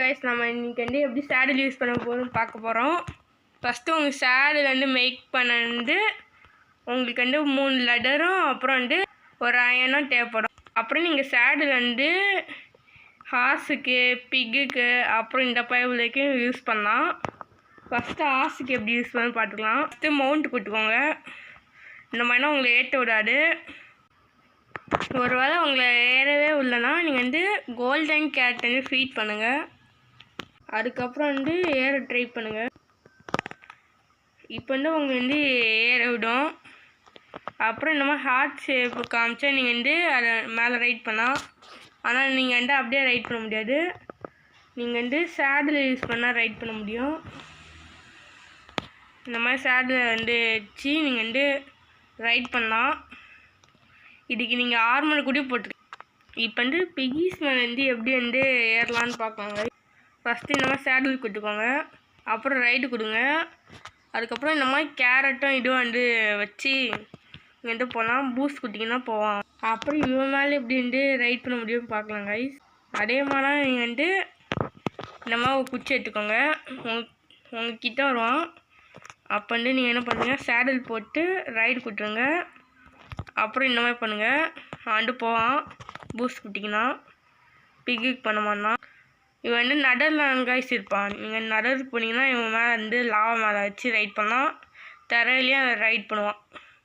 Guys நம்ம இன்றைக்கி வந்து எப்படி சேடில் யூஸ் பண்ண போகிறோம்னு பார்க்க போகிறோம். ஃபஸ்ட்டு உங்கள் சேடில் வந்து மேக் பண்ண வந்து உங்களுக்கு வந்து 3 லெட்டரும் அப்புறம் வந்து ஒரு அயனும் தேவைப்படும். அப்புறம் நீங்கள் சேடில் வந்து ஹார்ஸுக்கு, பிக்குக்கு அப்புறம் இந்த பைவலைக்கு யூஸ் பண்ணலாம். ஃபஸ்ட்டு ஹார்ஸுக்கு எப்படி யூஸ் பண்ணு பார்த்துக்கலாம். ஃபஸ்ட்டு மவுண்ட் கொடுத்துக்கோங்க. இந்த மாதிரினா உங்களை ஏற்ற விடாது. ஒரு வேளை உங்களை ஏறவே இல்லைன்னா நீங்கள் வந்து கோல்டன் கேட் வந்து ஃபீட் பண்ணுங்கள். அதுக்கப்புறம் வந்து ஏற ட்ரை பண்ணுங்கள். இப்போ வந்து உங்களை வந்து ஏற விடும். அப்புறம் இந்த மாதிரி ஹார்ட் ஷேப்பு காமிச்சா நீங்கள் வந்து அதை மேலே ரைட் பண்ணலாம். ஆனால் நீங்கள் வந்து அப்படியே ரைட் பண்ண முடியாது. நீங்கள் வந்து சேடில் யூஸ் பண்ணால் ரைட் பண்ண முடியும். இந்த மாதிரி சேடில் வந்து வச்சு நீங்கள் வந்து ரைட் பண்ணலாம். இதுக்கு நீங்கள் ஆர்மர் கூட போட்டு இப்போ வந்து பிகிஸ் மேலே வந்து எப்படி வந்து ஏறலான்னு பார்க்கலாங்க. ஃபஸ்ட்டு இந்த மாதிரி சேடில் கொடுத்துக்கோங்க. அப்புறம் ரைட்டு கொடுங்க. அதுக்கப்புறம் இந்த மாதிரி கேரட்டும் இதுவும் வந்து வச்சு இங்கே வந்து போகலாம். பூஸ்ட் கொடுத்தீங்கன்னா போவான். அப்புறம் இவன் மேலே எப்படி வந்து ரைட் பண்ண முடியும்னு பார்க்கலாம் கைஸ். அதே மாதிரி நீங்கள் வந்து இந்த மாதிரி ஒரு குச்சி எடுத்துக்கோங்க. உங்ககிட்ட வருவான். அப்போ வந்து நீங்கள் என்ன பண்ணுங்க, சேடில் போட்டு ரைடு கொடுத்துருங்க. அப்புறம் இந்த மாதிரி பண்ணுங்கள். வந்து போவான். பூஸ்ட் கொடுத்தீங்கன்னா பிக்குக்கு பண்ண மாட்டான். இவன் வந்து நடரில் கைஸ் இருப்பான். நீங்கள் நடருக்கு போனீங்கன்னா இவன் மேலே வந்து லாவா மேலே வச்சு ரைட் பண்ணலாம். தரையிலேயே அதை ரைட் பண்ணுவான்.